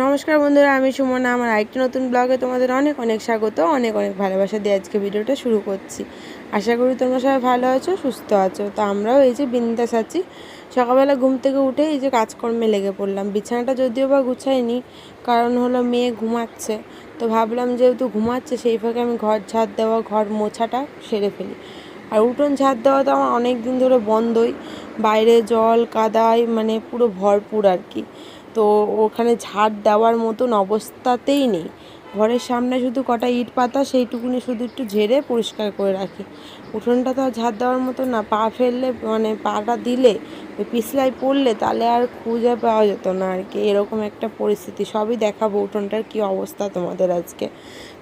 নমস্কার বন্ধুরা, আমি সুমনা। আমার আরেকটি নতুন ব্লগে তোমাদের অনেক অনেক স্বাগত, অনেক অনেক ভালোবাসা দিয়ে আজকে ভিডিওটা শুরু করছি। আশা করি তোমরা সবাই ভালো আছো, সুস্থ আছো। তো আমরাও এই যে বিন্দাস আছি। সকালবেলা ঘুম থেকে উঠে এই যে কাজকর্মে লেগে পড়লাম। বিছানাটা যদিও বা গুছাইনি, কারণ হলো মেয়ে ঘুমাচ্ছে। তো ভাবলাম যেহেতু ঘুমাচ্ছে সেই ফাঁকে আমি ঘর ঝাড় দেওয়া, ঘর মোছাটা সেরে ফেলি। আর উঠোন ঝাড় দেওয়া তো আমার অনেক দিন ধরে বন্ধই। বাইরে জল কাদায় মানে পুরো ভরপুর আর কি। তো ওখানে ঝাড় দেওয়ার মতন অবস্থাতেই নেই। ঘরের সামনে শুধু কটা ইট পাতা, সেইটুকুনি শুধু একটু ঝেড়ে পরিষ্কার করে রাখি। উঠোনটা তো আর ঝাড় দেওয়ার মতো না। পা ফেললে মানে পাটা দিলে ওই পিছলায় পড়লে তাহলে আর খুঁজে পাওয়া যেত না আর কি। এরকম একটা পরিস্থিতি। সবই দেখাবো উঠোনটার কী অবস্থা তোমাদের আজকে।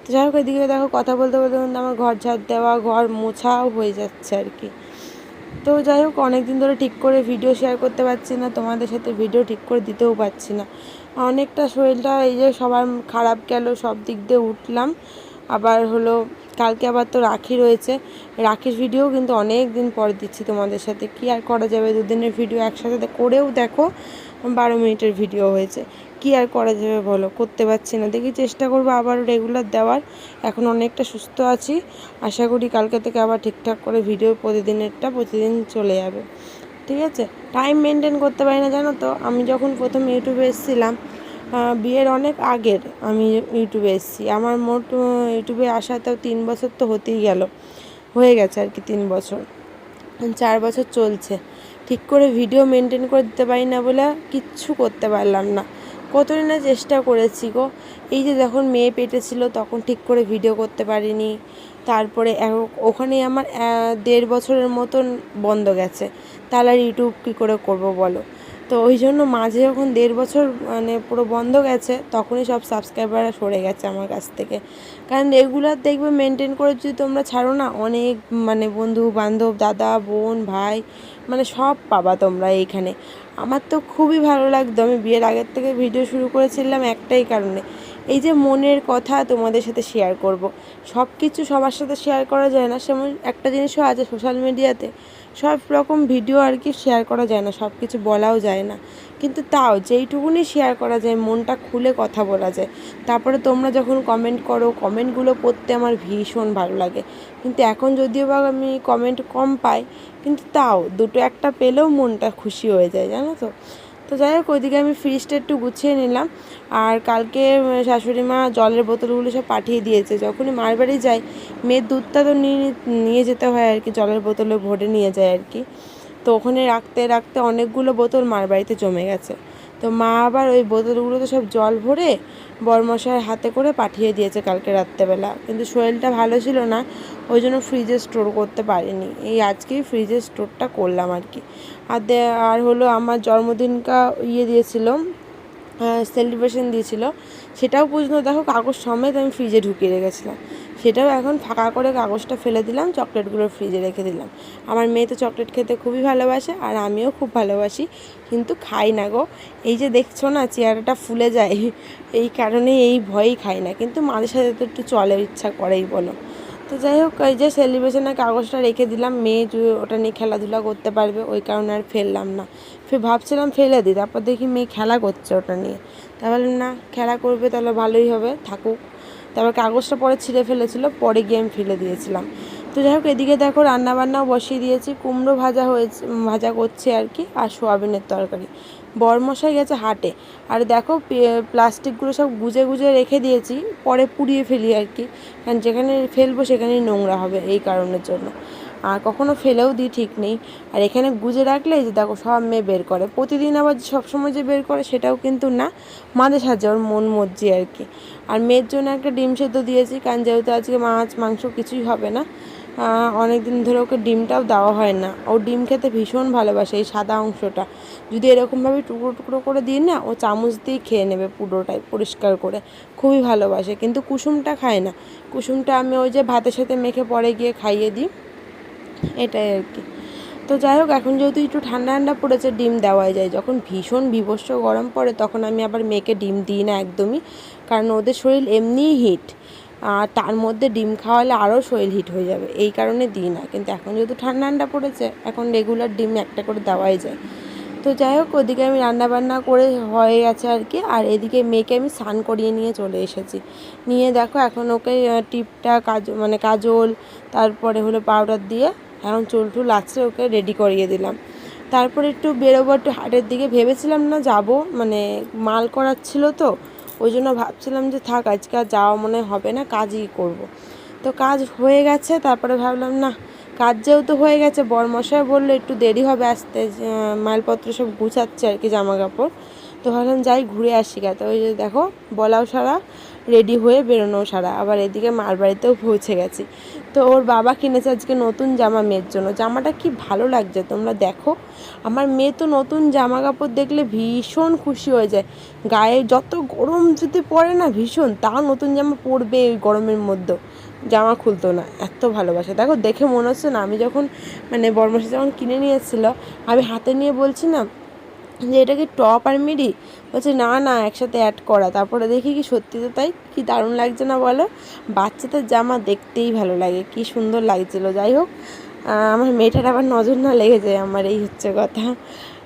তো যাই হোক, এদিকে দেখো কথা বলতে বলতে কিন্তু আমার ঘর ঝাড় দেওয়া, ঘর মোছাও হয়ে যাচ্ছে আর কি। তো যাই হোক, অনেক দিন ধরে ঠিক করে ভিডিও শেয়ার করতে পারছি না, তোমাদের সাথে ভিডিও ঠিক করে দিতেও পারছি না। অনেকটা শরীরটা এই যে সবার খারাপ গেল, সব দিক দিয়ে উঠলাম। আবার হলো কালকে আবার তো রাখি রয়েছে। রাখির ভিডিও কিন্তু অনেক দিন পর দিচ্ছি তোমাদের সাথে। কি আর করা যাবে, দুদিনের ভিডিও একসাথে করেও দেখো 12 মিনিটের ভিডিও হয়েছে। কি আর করা যাবে বলো, করতে পারছি না। দেখি চেষ্টা করবো আবার রেগুলার দেওয়ার। এখন অনেকটা সুস্থ আছি, আশা করি কালকে থেকে আবার ঠিকঠাক করে ভিডিও প্রতিদিন চলে যাবে। ঠিক আছে, টাইম মেনটেন করতে পারি না জানো তো। আমি যখন প্রথম ইউটিউবে এসেছিলাম, বিয়ের অনেক আগের আমি ইউটিউবে এসেছি। আমার মোট ইউটিউবে আসাতেও 3 বছর তো হয়ে গেছে আর কি। 3 বছর, 4 বছর চলছে। ঠিক করে ভিডিও মেনটেন করে দিতে পারি না বলে কিচ্ছু করতে পারলাম না। কতদিন না চেষ্টা করেছি গো। এই যে যখন মেয়ে পেটে ছিল তখন ঠিক করে ভিডিও করতে পারিনি। তারপরে ওখানেই আমার 1.5 বছরের মতন বন্ধ গেছে। তাহলে আর ইউটিউব কী করে করব বলো। তো ওই জন্য মাঝে যখন 1.5 বছর মানে পুরো বন্ধ গেছে, তখনই সব সাবস্ক্রাইবাররা সরে গেছে আমার কাছ থেকে। কারণ রেগুলার দেখবে মেনটেন করে যদি তোমরা ছাড়ো না, অনেক মানে বন্ধু বান্ধব, দাদা বোন ভাই মানে সব পাবা তোমরা এইখানে। আমার তো খুবই ভালো লাগতো। আমি বিয়ের আগের থেকে ভিডিও শুরু করেছিলাম একটাই কারণে, এই যে মনের কথা তোমাদের সাথে শেয়ার করব। সব কিছু সবার সাথে শেয়ার করা যায় না। সেমন একটা জিনিসও আছে, সোশ্যাল মিডিয়াতে সব রকম ভিডিও আর কি শেয়ার করা যায় না, সব কিছু বলাও যায় না। কিন্তু তাও যেইটুকুনি শেয়ার করা যায়, মনটা খুলে কথা বলা যায়। তারপরে তোমরা যখন কমেন্ট করো, কমেন্টগুলো পড়তে আমার ভীষণ ভালো লাগে। কিন্তু এখন যদিও বা আমি কমেন্ট কম পাই, কিন্তু তাও দুটো একটা পেলেও মনটা খুশি হয়ে যায় জানো তো। তো যাই হোক, ওইদিকে আমি ফ্রিজটা একটু গুছিয়ে নিলাম। আর কালকে শাশুড়ি মা জলের বোতলগুলো সব পাঠিয়ে দিয়েছে। যখনই মার বাড়ি যাই, মেয়ের দুধটা তো নিয়ে যেতে হয় আর কি, জলের বোতলে ভরে নিয়ে যায় আর কি। তো ওখানে রাখতে রাখতে অনেকগুলো বোতল মার বাড়িতে জমে গেছে। তো মা আবার ওই বোতলগুলোতে সব জল ভরে বরমশাইয়ের হাতে করে পাঠিয়ে দিয়েছে কালকে রাত্রেবেলা। কিন্তু শরীরটা ভালো ছিল না, ওই জন্য ফ্রিজে স্টোর করতে পারিনি। এই আজকেই ফ্রিজে স্টোরটা করলাম আর কি। আর হলো আমার জন্মদিনটা দিয়েছিল, সেলিব্রেশন দিয়েছিল, সেটাও পর্যন্ত দেখো কাগজ সমেত আমি ফ্রিজে ঢুকিয়ে রেখেছিলাম। সেটাও এখন ফাঁকা করে কাগজটা ফেলে দিলাম, চকলেটগুলো ফ্রিজে রেখে দিলাম। আমার মেয়ে তো চকলেট খেতে খুবই ভালোবাসে, আর আমিও খুব ভালোবাসি, কিন্তু খাই না গো। এই যে দেখছো না চেহারাটা ফুলে যায়, এই কারণে এই ভয়েই খাই না। কিন্তু মাঝে সাথে তো একটু চলে, ইচ্ছা করেই বলো। তো যাই হোক, এই যে সেলিব্রেশনের কাগজটা রেখে দিলাম, মেয়ে ওটা নিয়ে খেলাধুলা করতে পারবে, ওই কারণে আর ফেললাম না। ভাবছিলাম ফেলে দিই, তারপর দেখি মেয়ে খেলা করছে ওটা নিয়ে। তাহলে না, খেলা করবে তাহলে ভালোই হবে, থাকুক। তারপর কাগজটা পরে ছিঁড়ে ফেলেছিল, পরে গিয়ে আমি ফেলে দিয়েছিলাম। তো যাই হোক, এদিকে দেখো রান্নাবান্নাও বসিয়ে দিয়েছি। কুমড়ো ভাজা করছি আর কি, আর সোয়াবিনের তরকারি। বরমশাই গেছে হাটে। আর দেখো প্লাস্টিকগুলো সব গুজে গুজে রেখে দিয়েছি, পরে পুড়িয়ে ফেলি আর কি। কারণ যেখানে ফেলবো সেখানেই নোংরা হবে, এই কারণের জন্য। আর কখনো ফেলেও দিই ঠিক নেই। আর এখানে গুজে রাখলে যে দেখো সব মেয়ে বের করে, প্রতিদিন আবার সবসময় যে বের করে সেটাও কিন্তু না, মাঝে সাঝে ওর মন মর্জি আর কি। আর মেয়ের জন্য একটা ডিম সেদ্ধ দিয়েছি, কারণ যেহেতু আজকে মাছ মাংস কিছুই হবে না। অনেক দিন ধরে ওকে ডিমটাও দেওয়া হয় না। ও ডিম খেতে ভীষণ ভালোবাসে, এই সাদা অংশটা যদি এরকমভাবে টুকরো টুকরো করে দিই না, ও চামচ দিয়েই খেয়ে নেবে পুরোটাই পরিষ্কার করে, খুবই ভালোবাসে। কিন্তু কুসুমটা খায় না। কুসুমটা আমি ওই যে ভাতের সাথে মেখে পরে গিয়ে খাইয়ে দিই, এটাই আর কি। তো যাই হোক, এখন যেহেতু একটু ঠান্ডা ঠান্ডা পড়েছে, ডিম দেওয়াই যায়। যখন ভীষণ বীভৎস গরম পড়ে তখন আমি আবার মেয়েকে ডিম দিই না একদমই, কারণ ওদের শরীর এমনিই হিট, আর তার মধ্যে ডিম খাওয়ালে আরও শরীর হিট হয়ে যাবে, এই কারণে দিই না। কিন্তু এখন যেহেতু ঠান্ডা ঠান্ডা পড়েছে, এখন রেগুলার ডিম একটা করে দেওয়াই যায়। তো যাই হোক, ওদিকে আমি রান্নাবান্না করে হয়ে গেছে আর কি। আর এদিকে মেয়েকে আমি স্নান করিয়ে নিয়ে চলে এসেছি। নিয়ে দেখো এখন ওকে টিপটা কাজল তারপরে হলো পাউডার দিয়ে এখন চুল টুল আছে ওকে রেডি করিয়ে দিলাম। তারপরে একটু বেরোবো, একটু হাটের দিকে ভেবেছিলাম না যাব, মাল করার ছিল তো ওই জন্য ভাবছিলাম যে থাক আজকে আর যাওয়া মনে হবে না, কাজই করব। তো কাজ হয়ে গেছে, তারপরে ভাবলাম না কাজ যেহেতু হয়ে গেছে, বরমশাই বললো একটু দেরি হবে আসতে, মালপত্র সব গুছাচ্ছে আর কি, জামা কাপড়। তো ভাবলাম যাই ঘুরে আসি গা। তো ওই যে দেখো বলাও সারা, রেডি হয়ে বেরোনোও সারা, আবার এদিকে মার বাড়িতেও পৌঁছে গেছি। তো ওর বাবা কিনেছে আজকে নতুন জামা মেয়ের জন্য। জামাটা কি ভালো লাগছে তোমরা দেখো। আমার মেয়ে তো নতুন জামা কাপড় দেখলে ভীষণ খুশি হয়ে যায়, গায়ে যত গরম যদি পড়ে না ভীষণ, তাও নতুন জামা পরবে ওই গরমের মধ্যেও, জামা খুলতো না, এত ভালোবাসে। দেখো দেখে মনে হচ্ছে না, আমি যখন বরমাসে যখন কিনে নিয়ে এসেছিলো, আমি হাতে নিয়ে বলছি না যে এটা কি টপ আর মিডি, বলছে না না একসাথে অ্যাড করা। তারপরে দেখি কি সত্যি তো তাই, কি দারুণ লাগছে না বলো। বাচ্চাদের জামা দেখতেই ভালো লাগে, কি সুন্দর লাগছিলো। যাই হোক, আমার মেয়েটার আবার নজর না লেগে যায় আমার, এই হচ্ছে কথা।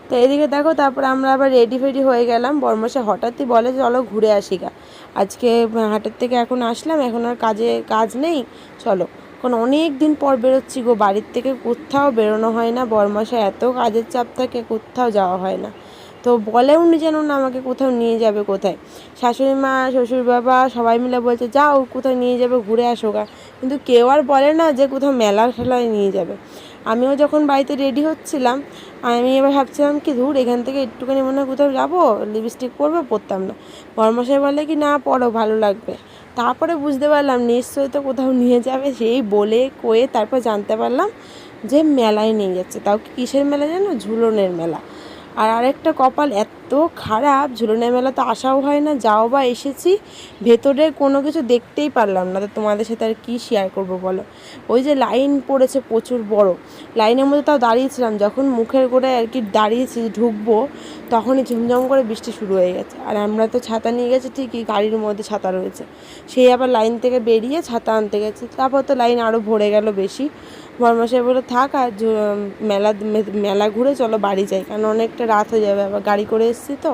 তো এদিকে দেখো, তারপরে আমরা আবার রেডি ফেডি হয়ে গেলাম। বরমাসে হঠাৎই বলে চলো ঘুরে আসি গা, আজকে হাটের থেকে এখন আসলাম, এখন আর কাজ নেই, চলো। কারণ অনেক দিন পর বেরোচ্ছি গো, বাড়ির থেকে কোথাও বেরোনো হয় না, বরমাসে এত কাজের চাপ থাকে, কোথাও যাওয়া হয় না। তো বলেও নি যেন না আমাকে কোথাও নিয়ে যাবে, কোথায় শাশুড়ি মা শ্বশুর বাবা সবাই মিলে বলছে যাও কোথাও নিয়ে যাবে ঘুরে আসো গা, কিন্তু কেউ আর বলে না যে কোথাও মেলা ঠেলায় নিয়ে যাবে। আমিও যখন বাড়িতে রেডি হচ্ছিলাম, আমি এবার ভাবছিলাম কি ধুর এখান থেকে একটুখানি মনে হয় কোথাও যাবো, লিপস্টিক পরবো, পরতাম না। বরমশাই বলে কি না পরো ভালো লাগবে। তারপরে বুঝতে পারলাম নিশ্চয়ই তো কোথাও নিয়ে যাবে, সেই বলে কয়ে তারপর জানতে পারলাম যে মেলায় নিয়ে যাচ্ছে। তাও কিসের মেলা জানো, ঝুলনের মেলা। আর আরেকটা কপাল এত খারাপ, ঝুলনের মেলা তো আসাও হয় না, যাও বা এসেছি, ভেতরের কোনো কিছু দেখতেই পারলাম না। তো তোমাদের সাথে আর কী শেয়ার করব বলো। ওই যে লাইন পড়েছে প্রচুর বড়, লাইনের মধ্যে তাও দাঁড়িয়েছিলাম, যখন মুখের গোড়ায় আর কি দাঁড়িয়েছি ঢুকবো, তখনই ঝুমঝম করে বৃষ্টি শুরু হয়ে গেছে। আর আমরা তো ছাতা নিয়ে গেছি ঠিকই, গাড়ির মধ্যে ছাতা রয়েছে, সেই আবার লাইন থেকে বেরিয়ে ছাতা আনতে গেছি। তারপর তো লাইন আরও ভরে গেল বেশি। বরমশাই বলে থাক আর মেলা ঘুরে চলো বাড়ি যাই, কারণ অনেকটা রাত হয়ে যাবে, আবার গাড়ি করে এসেছি তো।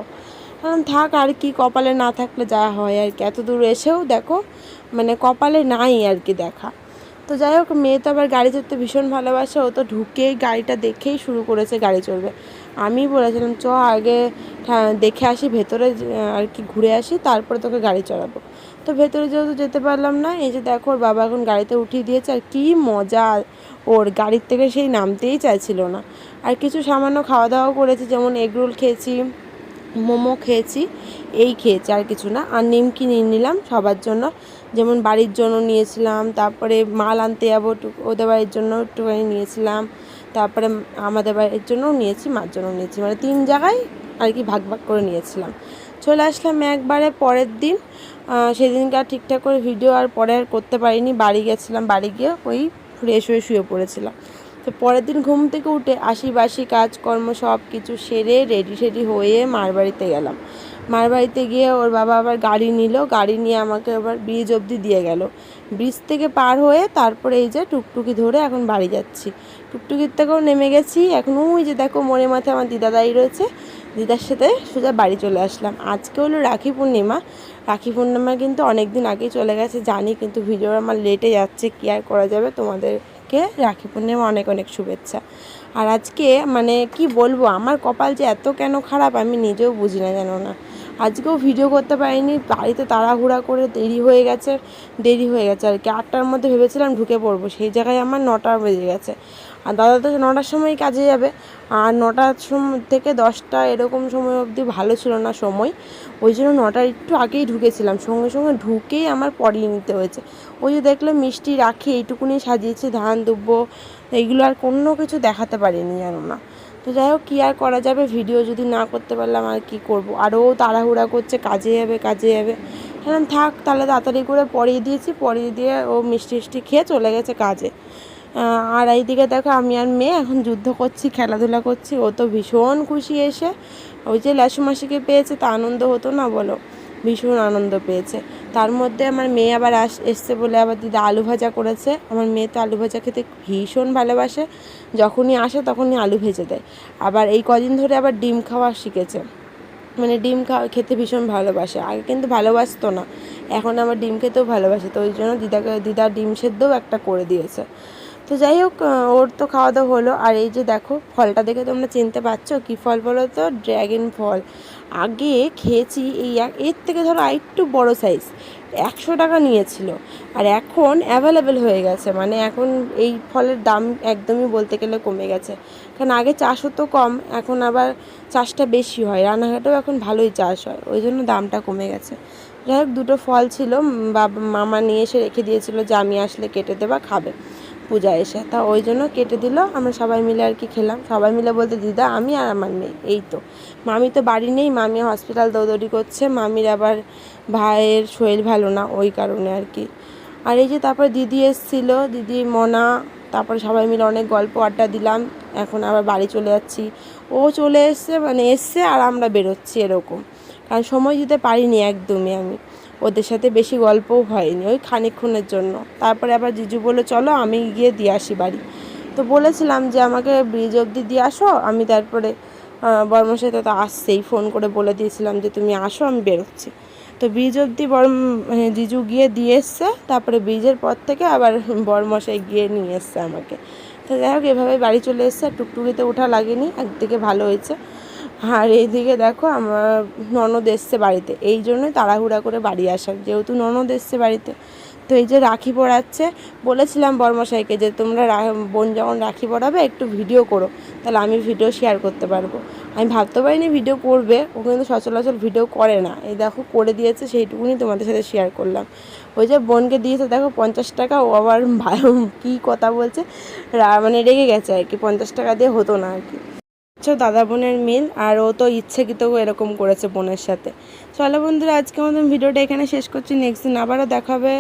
কারণ থাক আর কি, কপালে না থাকলে যা হয় আর কি, এত দূর এসেও দেখো কপালে নাই আর কি দেখা। তো যাই হোক, মেয়ে তো আবার গাড়ি চড়তে ভীষণ ভালোবাসে, ও তো ঢুকেই গাড়িটা দেখেই শুরু করেছে গাড়ি চড়বে। আমি বলেছিলাম চ আগে দেখে আসি ভেতরে আর কি, ঘুরে আসি, তারপরে তোকে গাড়ি চড়াবো। তো ভেতরে যেহেতু যেতে পারলাম না, এই যে দেখো ওর বাবা এখন গাড়িতে উঠিয়ে দিয়েছে, আর কি মজা ওর, গাড়ির থেকে সেই নামতেই চাইছিল না। আর কিছু সামান্য খাওয়া দাওয়া করেছি, যেমন এগরোল খেয়েছি, মোমো খেয়েছি, এই খেয়েছি, আর কিছু না। আর নিমকি নিয়ে নিলাম সবার জন্য, যেমন বাড়ির জন্য নিয়েছিলাম, তারপরে মাল আনতে যাবো ওদের বাড়ির জন্য একটুখানি নিয়েছিলাম, তারপরে আমাদের বাড়ির জন্যও নিয়েছি, মার জন্য নিয়েছি, 3 জায়গায় আর কি ভাগ ভাগ করে নিয়েছিলাম। চলে আসলাম একবারে পরের দিন। সেদিনকে আর ঠিকঠাক করে ভিডিও আর পরে আর করতে পারিনি, বাড়ি গেছিলাম, বাড়ি গিয়ে ওই ফ্রেশ হয়ে শুয়ে পড়েছিলাম। তো পরের দিন ঘুম থেকে উঠে বাসি কাজকর্ম সব কিছু সেরে রেডি হয়ে মার বাড়িতে গেলাম। মার বাড়িতে গিয়ে ওর বাবা আবার গাড়ি নিল, গাড়ি নিয়ে আমাকে আবার ব্রিজ অবধি দিয়ে গেল। ব্রিজ থেকে পার হয়ে তারপরে এই যে টুকটুকি ধরে এখন বাড়ি যাচ্ছি। টুকটুকির থেকেও নেমে গেছি, এখন ওই যে দেখো মোড়ে মাথায় আমার দিদা দাঁড়িয়ে রয়েছে, দিদার সাথে সোজা বাড়ি চলে আসলাম। আজকে হলো রাখি পূর্ণিমা। রাখি পূর্ণিমা কিন্তু অনেক দিন আগেই চলে গেছে জানি, কিন্তু ভিডিও আমার লেটে যাচ্ছে, কী আর করা যাবে। তোমাদেরকে রাখি পূর্ণিমা অনেক অনেক শুভেচ্ছা। আর আজকে কি বলবো, আমার কপাল যে এত কেন খারাপ আমি নিজেও বুঝি না, জানো না। আজকেও ভিডিও করতে পারিনি, বাড়িতে তাড়াহুড়া করে দেরি হয়ে গেছে আর কি। 8টার মধ্যে ভেবেছিলাম ঢুকে পড়বো, সেই জায়গায় আমার 9টা বেজে গেছে। আর দাদা তো 9টার সময় কাজে যাবে, আর 9টার থেকে 10টা এরকম সময় অবধি ভালো ছিল না সময়, ওই জন্য 9টার একটু আগেই ঢুকেছিলাম। সঙ্গে সঙ্গে ঢুকেই আমার পরিয়ে নিতে হয়েছে। ওই যে দেখলে মিষ্টি রাখি এইটুকুনি সাজিয়েছি, ধান দুব্বো এইগুলো আর কোনো কিছু দেখাতে পারিনি, জানো না। তো যাই হোক, কী আর করা যাবে, ভিডিও যদি না করতে পারলাম আর কি করব। আরও তাড়াহুড়া করছে, কাজে যাবে। এখন থাক তাহলে, তাড়াতাড়ি করে পরিয়ে দিয়েছি, পরিয়ে দিয়ে ও মিষ্টি খেয়ে চলে গেছে কাজে। আর এইদিকে দেখো আমি আর মেয়ে এখন যুদ্ধ করছি, খেলাধুলা করছি। ও তো ভীষণ খুশি এসে, ওই যে লেসু মাসিকে পেয়েছে, তা আনন্দ হতো না বলো। ভীষণ আনন্দ পেয়েছে। তার মধ্যে আমার মেয়ে আবার এসছে বলে আবার দিদা আলু ভাজা করেছে। আমার মেয়ে তো আলু ভাজা খেতে ভীষণ ভালোবাসে, যখনই আসে তখনই আলু ভেজে দেয়। আবার এই কদিন ধরে আবার ডিম খাওয়া শিখেছে, মানে ডিম খেতে ভীষণ ভালোবাসে। আগে কিন্তু ভালোবাসতো না, এখন আবার ডিম খেতেও ভালোবাসে। তো ওই জন্য দিদা ডিম সেদ্ধও একটা করে দিয়েছে। তো যাই হোক, ওর তো খাওয়া দাওয়া হলো। আর এই যে দেখো ফলটা দেখে তোমরা চিনতে পারছো কী ফল বলো তো? ড্র্যাগন ফল। আগে খেয়েছি এর থেকে ধরো একটু বড় সাইজ, 100 টাকা নিয়েছিল। আর এখন অ্যাভেলেবেল হয়ে গেছে, মানে এখন এই ফলের দাম একদমই বলতে গেলে কমে গেছে। কারণ আগে চাষ হতো কম, এখন আবার চাষটা বেশি হয়, রানাঘাটেও এখন ভালোই চাষ হয়, ওই জন্য দামটা কমে গেছে। যাই হোক, দুটো ফল ছিল, মামা নিয়ে এসে রেখে দিয়েছিল যে আমি আসলে কেটে দেবা, খাবে পূজা এসে। তা ওই জন্য কেটে দিল, আমরা সবাই মিলে আর কি খেলাম। সবাই মিলে বলতে দিদা, আমি আর আমার মেয়ে, এই তো। মামি তো বাড়ি নেই, মামি হসপিটাল দৌড়দৌড়ি করছে, মামির আবার ভাইয়ের শরীর ভালো না, ওই কারণে আর কি। আর এই যে তারপরে দিদি এসেছিল, দিদি মনা, তারপরে সবাই মিলে অনেক গল্প আড্ডা দিলাম। এখন আবার বাড়ি চলে যাচ্ছি। ও চলে এসছে আর আমরা বেরোচ্ছি এরকম, কারণ সময় দিতে পারিনি একদমই আমি, ওদের সাথে বেশি গল্পও হয়নি, ওই খানিকক্ষণের জন্য। তারপরে আবার জিজু বললো চলো আমি গিয়ে দিয়ে আসি বাড়ি। তো বলেছিলাম যে আমাকে ব্রিজ অবধি দিয়ে আসো, আমি তারপরে বর্মশাই তো আসছেই, ফোন করে বলে দিয়েছিলাম যে তুমি আসো, আমি বেরোচ্ছি। তো ব্রিজ অবধি জিজু গিয়ে দিয়ে এসছে, তারপরে ব্রিজের পর থেকে আবার বর্মশাই গিয়ে নিয়ে এসছে আমাকে। তো যাই হোক, এভাবে বাড়ি চলে এসছে, টুকটুকিতে ওঠা লাগেনি, একদিকে ভালো হয়েছে। আর এইদিকে দেখো আমার ননদ এসছে বাড়িতে, এই জন্যই তাড়াহুড়া করে বাড়ি আসার, যেহেতু ননদ এসছে বাড়িতে। তো এই যে রাখি পরাচ্ছে, বলেছিলাম বর্মশাইকে যে তোমরা বোন যখন রাখি পরাবে একটু ভিডিও করো, তাহলে আমি ভিডিও শেয়ার করতে পারবো। আমি ভাবতে পারিনি ভিডিও করবে, ও কিন্তু সচরাচর ভিডিও করে না, এই দেখো করে দিয়েছে, সেইটুকুনি তোমাদের সাথে শেয়ার করলাম। ওই যে বোনকে দিয়েছে দেখো 50 টাকা, ও আবার কী কথা বলছে, মানে রেগে গেছে আর কি, 50 টাকা দিয়ে হতো না আর কি। দাদা বোনের মিল, আর ও তো ইচ্ছাকৃত এরকম করেছে বোনের সাথে। চলো বন্ধুরা, আজকে মতন ভিডিওটা এখানে শেষ করছি, নেক্সট দিন আবারও দেখা হবে।